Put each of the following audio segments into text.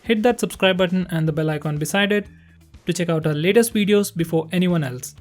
hit that subscribe button and the bell icon beside it to check out our latest videos before anyone else.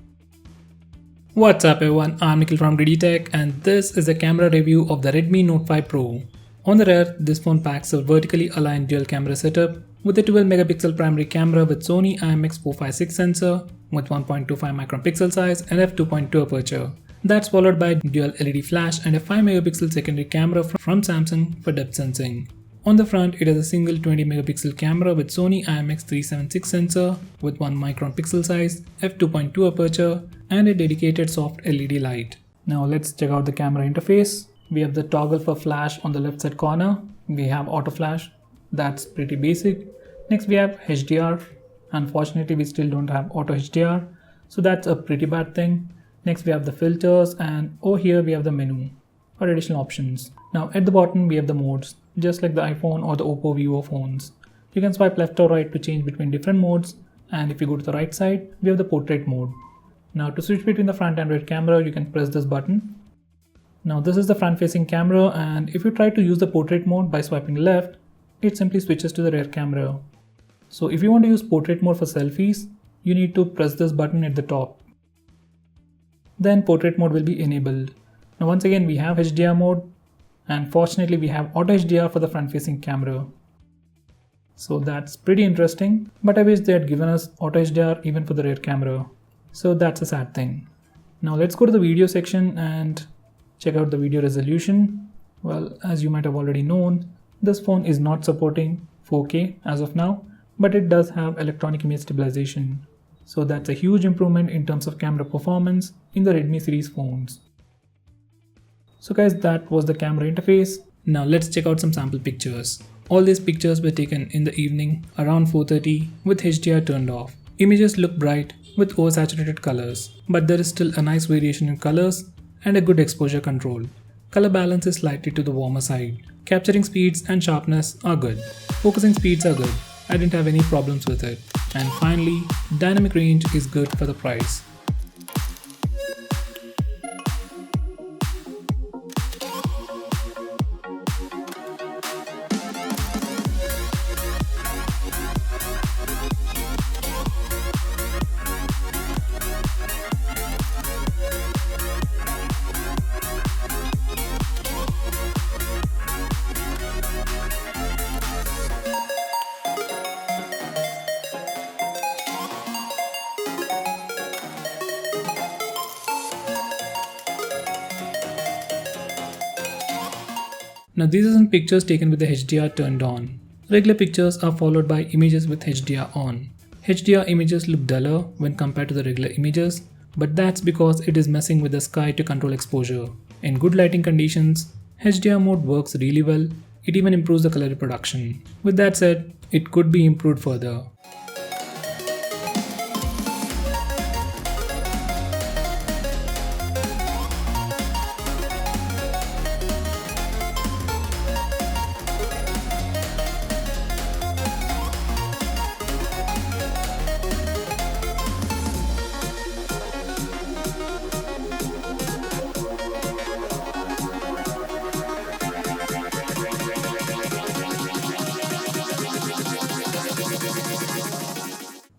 What's up everyone, I'm Nikhil from GreedyTech and this is a camera review of the Redmi Note 5 Pro. On the rear, this phone packs a vertically aligned dual camera setup with a 12 megapixel primary camera with Sony IMX456 sensor with 1.25 micron pixel size and f2.2 aperture. That's followed by dual LED flash and a 5 megapixel secondary camera from Samsung for depth sensing. On the front, it has a single 20 megapixel camera with Sony IMX376 sensor with 1 micron pixel size, f2.2 aperture and a dedicated soft LED light. Now let's check out the camera interface. We have the toggle for flash on the left side corner. We have auto flash, that's pretty basic. Next we have HDR. Unfortunately we still don't have auto HDR, so that's a pretty bad thing. Next we have the filters and over here we have the menu or additional options. Now at the bottom we have the modes, just like the iPhone or the Oppo Vivo phones. You can swipe left or right to change between different modes, and if you go to the right side we have the portrait mode. Now to switch between the front and rear camera you can press this button. Now this is the front facing camera, and if you try to use the portrait mode by swiping left, it simply switches to the rear camera. So if you want to use portrait mode for selfies, you need to press this button at the top. Then portrait mode will be enabled. Now once again we have HDR mode, and fortunately we have auto HDR for the front facing camera. So that's pretty interesting, but I wish they had given us auto HDR even for the rear camera. So that's a sad thing. Now let's go to the video section and check out the video resolution. Well, as you might have already known, this phone is not supporting 4K as of now, but it does have electronic image stabilization. So that's a huge improvement in terms of camera performance in the Redmi series phones. So guys, that was the camera interface. Now let's check out some sample pictures. All these pictures were taken in the evening around 4:30 with HDR turned off. Images look bright with oversaturated colors, but there is still a nice variation in colors and a good exposure control. Color balance is slightly to the warmer side. Capturing speeds and sharpness are good. Focusing speeds are good. I didn't have any problems with it. And finally, dynamic range is good for the price. Now these are some pictures taken with the HDR turned on. Regular pictures are followed by images with HDR on. HDR images look duller when compared to the regular images, but that's because it is messing with the sky to control exposure. In good lighting conditions, HDR mode works really well. It even improves the color reproduction. With that said, it could be improved further.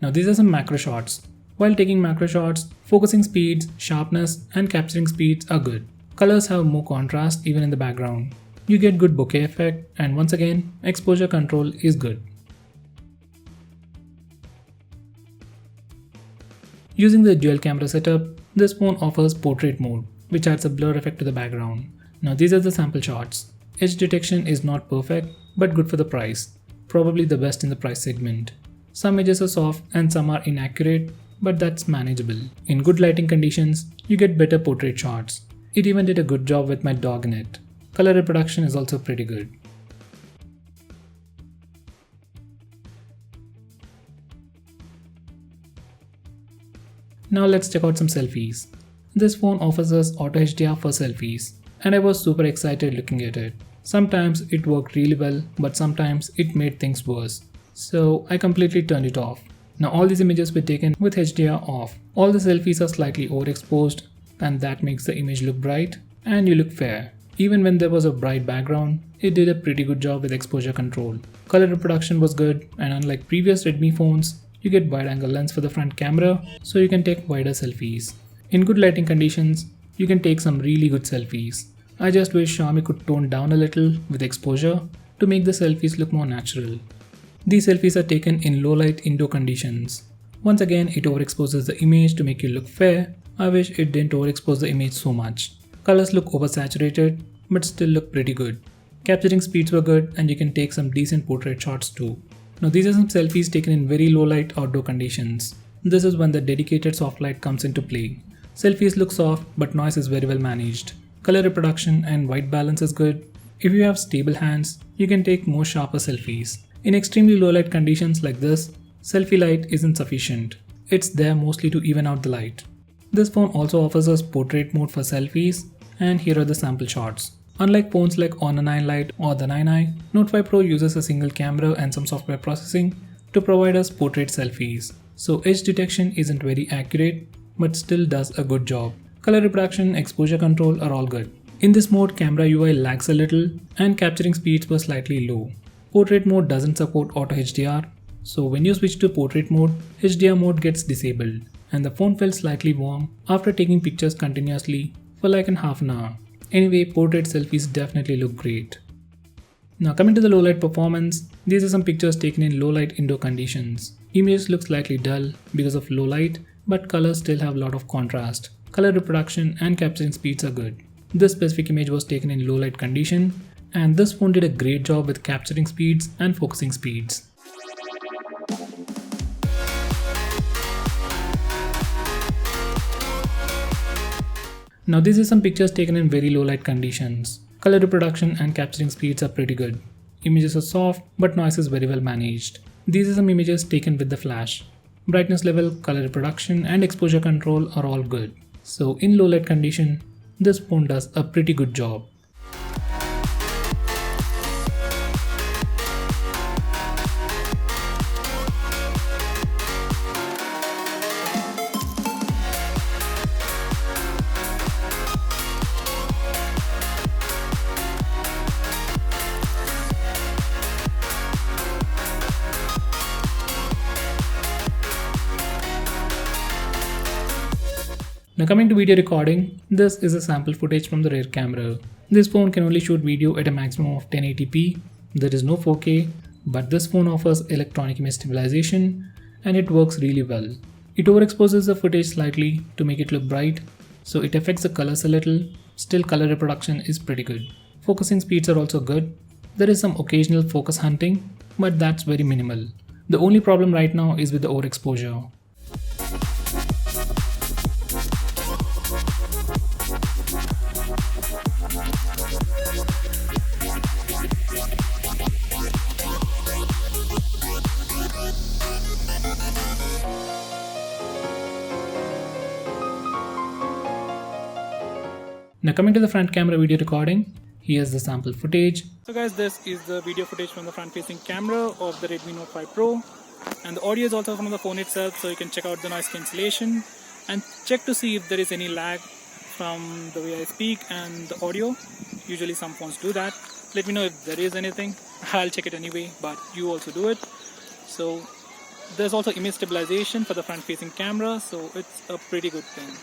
Now these are some macro shots. While taking macro shots, focusing speeds, sharpness and capturing speeds are good. Colors have more contrast even in the background. You get good bokeh effect, and once again, exposure control is good. Using the dual camera setup, this phone offers portrait mode, which adds a blur effect to the background. Now these are the sample shots. Edge detection is not perfect, but good for the price. Probably the best in the price segment. Some edges are soft and some are inaccurate, but that's manageable. In good lighting conditions, you get better portrait shots. It even did a good job with my dog in it. Color reproduction is also pretty good. Now let's check out some selfies. This phone offers us auto HDR for selfies, and I was super excited looking at it. Sometimes it worked really well, but sometimes it made things worse. So I completely turned it off. Now all these images were taken with HDR off. All the selfies are slightly overexposed, and that makes the image look bright and you look fair. Even when there was a bright background, it did a pretty good job with exposure control. Color reproduction was good, and unlike previous Redmi phones, you get wide angle lens for the front camera, so you can take wider selfies. In good lighting conditions, you can take some really good selfies. I just wish Xiaomi could tone down a little with exposure to make the selfies look more natural. These selfies are taken in low light indoor conditions. Once again, it overexposes the image to make you look fair. I wish it didn't overexpose the image so much. Colors look oversaturated, but still look pretty good. Capturing speeds were good, and you can take some decent portrait shots too. Now these are some selfies taken in very low light outdoor conditions. This is when the dedicated soft light comes into play. Selfies look soft, but noise is very well managed. Color reproduction and white balance is good. If you have stable hands, you can take more sharper selfies. In extremely low light conditions like this, selfie light isn't sufficient. It's there mostly to even out the light. This phone also offers us portrait mode for selfies, and here are the sample shots. Unlike phones like Honor 9 Lite or the 9i, Note 5 Pro uses a single camera and some software processing to provide us portrait selfies. So edge detection isn't very accurate, but still does a good job. Color reproduction, exposure control are all good. In this mode, camera UI lags a little and capturing speeds were slightly low. Portrait mode doesn't support auto HDR, so when you switch to portrait mode, HDR mode gets disabled and the phone felt slightly warm after taking pictures continuously for like half an hour. Anyway, portrait selfies definitely look great. Now coming to the low light performance, these are some pictures taken in low light indoor conditions. Image looks slightly dull because of low light, but colors still have a lot of contrast. Color reproduction and capturing speeds are good. This specific image was taken in low light condition, and this phone did a great job with capturing speeds and focusing speeds. Now these are some pictures taken in very low light conditions. Color reproduction and capturing speeds are pretty good. Images are soft, but noise is very well managed. These are some images taken with the flash. Brightness level, color reproduction and exposure control are all good. So in low light condition, this phone does a pretty good job. Now coming to video recording, this is a sample footage from the rear camera. This phone can only shoot video at a maximum of 1080p. There is no 4K, but this phone offers electronic image stabilization and it works really well. It overexposes the footage slightly to make it look bright, so it affects the colors a little. Still, color reproduction is pretty good. Focusing speeds are also good. There is some occasional focus hunting, but that's very minimal. The only problem right now is with the overexposure. Now coming to the front camera video recording, here's the sample footage. So guys, this is the video footage from the front facing camera of the Redmi Note 5 Pro, and the audio is also from the phone itself, so you can check out the noise cancellation and check to see if there is any lag from the way I speak and the audio. Usually some phones do that. Let me know if there is anything. I'll check it anyway, but you also do it. So there's also image stabilization for the front facing camera, so it's a pretty good thing.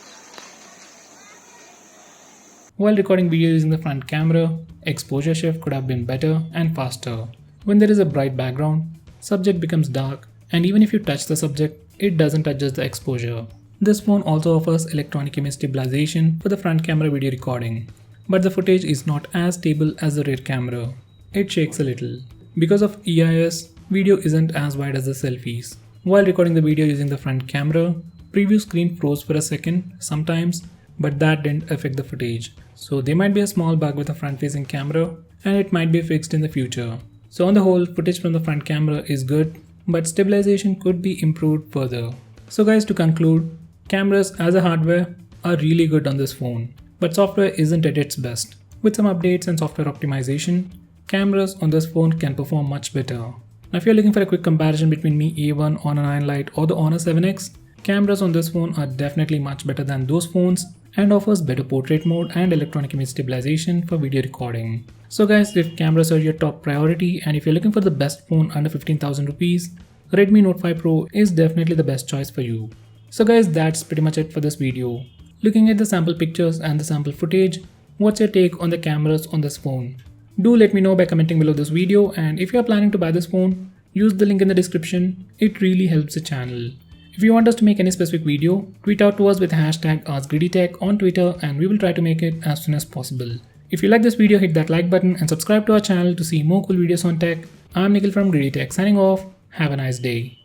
While recording video using the front camera, exposure shift could have been better and faster. When there is a bright background, subject becomes dark, and even if you touch the subject, it doesn't adjust the exposure. This phone also offers electronic image stabilization for the front camera video recording, but the footage is not as stable as the rear camera. It shakes a little. Because of EIS, video isn't as wide as the selfies. While recording the video using the front camera, preview screen froze for a second sometimes, but that didn't affect the footage. So there might be a small bug with the front facing camera and it might be fixed in the future. So on the whole, footage from the front camera is good, but stabilization could be improved further. So guys, to conclude, cameras as a hardware are really good on this phone, but software isn't at its best. With some updates and software optimization, cameras on this phone can perform much better. Now if you're looking for a quick comparison between Mi A1, Honor 9 Lite or the Honor 7X, cameras on this phone are definitely much better than those phones, and offers better portrait mode and electronic image stabilization for video recording. So guys, if cameras are your top priority and if you're looking for the best phone under 15,000 rupees, Redmi Note 5 Pro is definitely the best choice for you. So guys, that's pretty much it for this video. Looking at the sample pictures and the sample footage, what's your take on the cameras on this phone? Do let me know by commenting below this video, and if you are planning to buy this phone, use the link in the description. It really helps the channel. If you want us to make any specific video, tweet out to us with hashtag AskGreedyTech on Twitter and we will try to make it as soon as possible. If you like this video, hit that like button and subscribe to our channel to see more cool videos on tech. I'm Nikhil from GreedyTech signing off. Have a nice day.